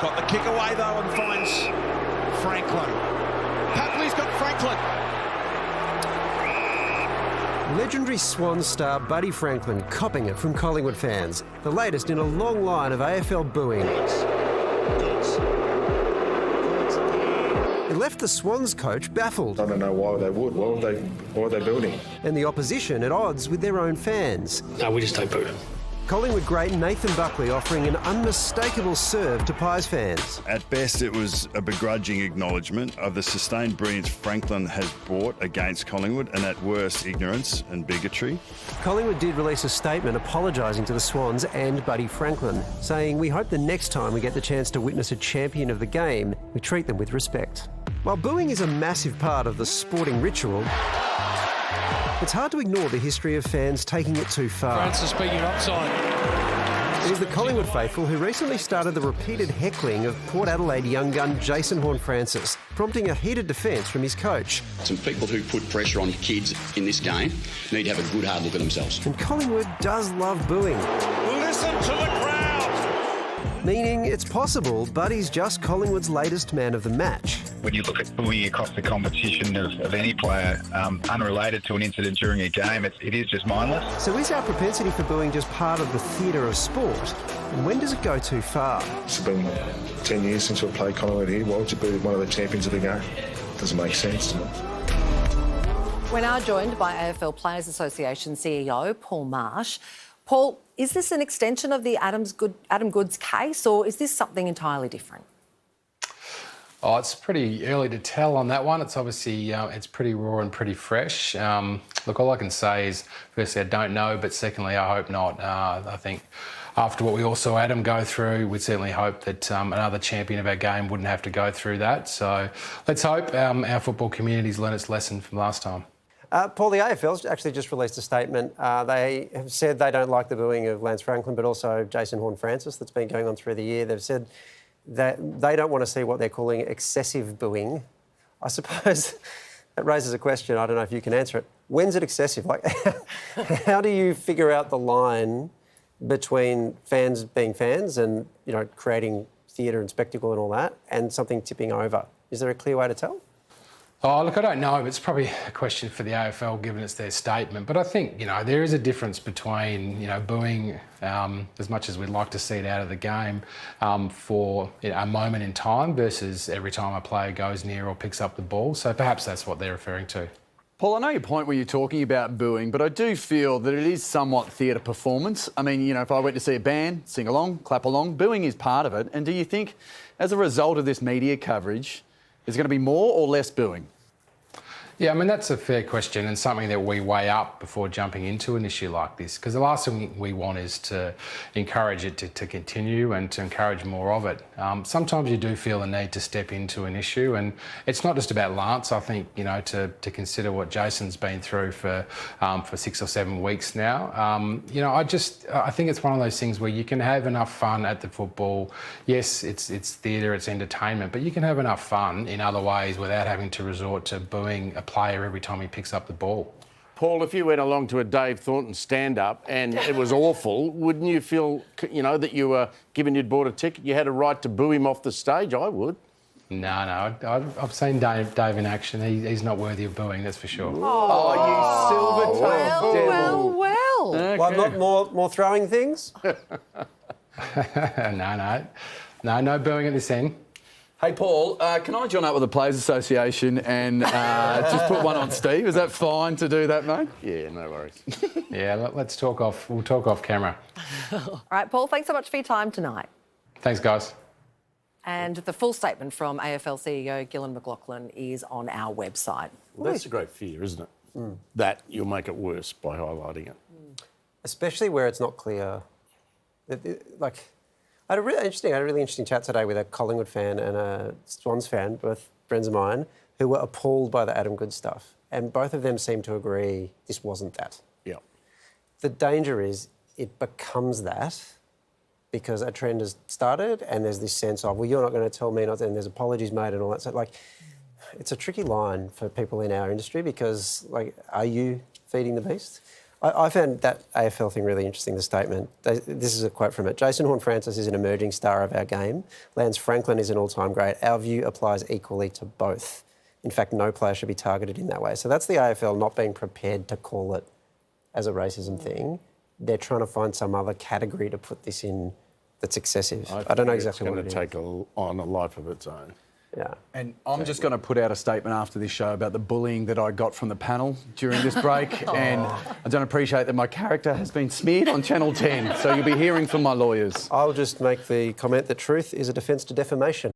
Got the kick away though and finds Franklin. Papley's got Franklin. Legendary Swans star Buddy Franklin copping it from Collingwood fans. The latest in a long line of AFL booing. It left the Swans coach baffled. I don't know why they would. Why are they building? And the opposition at odds with their own fans. No, we just don't boo. Collingwood great Nathan Buckley offering an unmistakable serve to Pies fans. At best, it was a begrudging acknowledgement of the sustained brilliance Franklin has brought against Collingwood, and at worst, ignorance and bigotry. Collingwood did release a statement apologising to the Swans and Buddy Franklin, saying, "We hope the next time we get the chance to witness a champion of the game, we treat them with respect." While booing is a massive part of the sporting ritual, it's hard to ignore the history of fans taking it too far. Francis speaking offside. It is the Collingwood faithful who recently started the repeated heckling of Port Adelaide young gun Jason Horne-Francis, prompting a heated defence from his coach. Some people who put pressure on kids in this game need to have a good hard look at themselves. And Collingwood does love booing. Listen to the crowd. Meaning it's possible Buddy's just Collingwood's latest man of the match. When you look at booing across the competition of any player, unrelated to an incident during a game, it is just mindless. So is our propensity for booing just part of the theatre of sport? And when does it go too far? It's been 10 years since we played Collingwood here. Why would you be one of the champions of the game? Doesn't make sense to me. We're now joined by AFL Players Association CEO Paul Marsh. Paul, is this an extension of the Adam Goodes case, or is this something entirely different? Oh, it's pretty early to tell on that one. It's obviously it's pretty raw and pretty fresh. Look, all I can say is, firstly, I don't know, but secondly, I hope not. I think after what we all saw Adam go through, we'd certainly hope that another champion of our game wouldn't have to go through that. So let's hope our football community's learned its lesson from last time. Paul, the AFL's actually just released a statement. They have said they don't like the booing of Lance Franklin, but also Jason Horne-Francis that's been going on through the year. They've said that they don't want to see what they're calling excessive booing. I suppose that raises a question. I don't know if you can answer it. When's it excessive? Like, how do you figure out the line between fans being fans and, you know, creating theatre and spectacle and all that, and something tipping over? Is there a clear way to tell? Oh, look, I don't know. It's probably a question for the AFL, given it's their statement. But I think, you know, there is a difference between, you know, booing as much as we'd like to see it out of the game for, you know, a moment in time versus every time a player goes near or picks up the ball. So perhaps that's what they're referring to. Paul, I know your point where you're talking about booing, but I do feel that it is somewhat theatre performance. I mean, you know, if I went to see a band, sing along, clap along, booing is part of it. And do you think, as a result of this media coverage, there's going to be more or less booing? Yeah, I mean, that's a fair question and something that we weigh up before jumping into an issue like this, because the last thing we want is to encourage it to continue and to encourage more of it. Sometimes you do feel the need to step into an issue, and it's not just about Lance. I think, you know, to consider what Jason's been through for 6 or 7 weeks now. You know, I think it's one of those things where you can have enough fun at the football. Yes, it's theatre, it's entertainment, but you can have enough fun in other ways without having to resort to booing a player every time he picks up the ball. Paul, if you went along to a Dave Thornton stand-up and it was awful, wouldn't you feel, you know, that you were, given you'd bought a ticket, you had a right to boo him off the stage? I would. No, I've seen Dave in action. He's not worthy of booing, that's for sure. Oh, you silver-tongued devil. Well. Okay. Well, not more throwing things? No booing at this end. Hey, Paul, can I join up with the Players Association and just put one on Steve? Is that fine to do that, mate? Yeah, no worries. Yeah, let's talk off. We'll talk off camera. All right, Paul, thanks so much for your time tonight. Thanks, guys. And the full statement from AFL CEO Gillan McLachlan is on our website. Well, that's a great fear, isn't it? That you'll make it worse by highlighting it. Especially where it's not clear. I had a really interesting chat today with a Collingwood fan and a Swans fan, both friends of mine, who were appalled by the Adam Goodes stuff. And both of them seemed to agree this wasn't that. Yeah. The danger is it becomes that because a trend has started and there's this sense of, well, you're not going to tell me not to, and there's apologies made and all that. So, like, it's a tricky line for people in our industry because, like, are you feeding the beast? I found that AFL thing really interesting, the statement. This is a quote from it. Jason Horne-Francis is an emerging star of our game. Lance Franklin is an all-time great. Our view applies equally to both. In fact, no player should be targeted in that way. So that's the AFL not being prepared to call it as a racism thing. They're trying to find some other category to put this in that's excessive. I don't know exactly what it is. It's going to take on a life of its own. Yeah. And I'm just going to put out a statement after this show about the bullying that I got from the panel during this break. And I don't appreciate that my character has been smeared on Channel 10. So you'll be hearing from my lawyers. I'll just make the comment that truth is a defence to defamation.